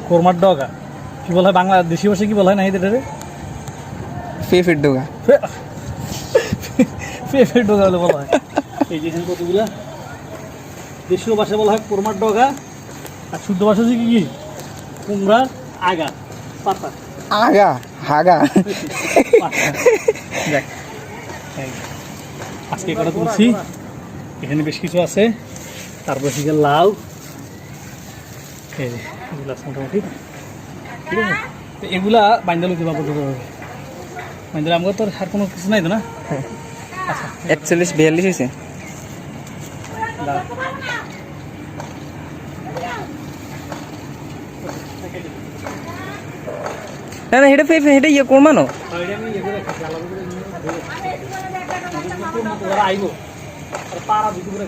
কোরমার ডগা কি বলা হয় বাংলা দেশি ভাষায় কি বলা হয় না এটারে ফেফের ডগা ফেফের ডগা বলে বলা হয় এই যে এখানে কতগুলা দেশীয় ভাষায় বলা হয় কোরমার ডগা আর শুদ্ধ ভাষা হচ্ছে কি কুমড়ার আগা পাতা আগা হাগা দেখ আজকে কটা তুলছি এখানে বেশ কিছু আছে তারপর হচ্ছে লাউ এই যে এগুলো আছে মোটামুটি ঠিক আছে তো এগুলা বাইন্দালু কিবা পদ্ধতি হবে বাইন্দালু আমাকে তো আর কোনো কিছু নাই তো না আচ্ছা 41 42 হয়েছে দাঁড়া না না হেটা ফেফে হেটা ইয়ে করমানো আইব পাড়া দুটো করে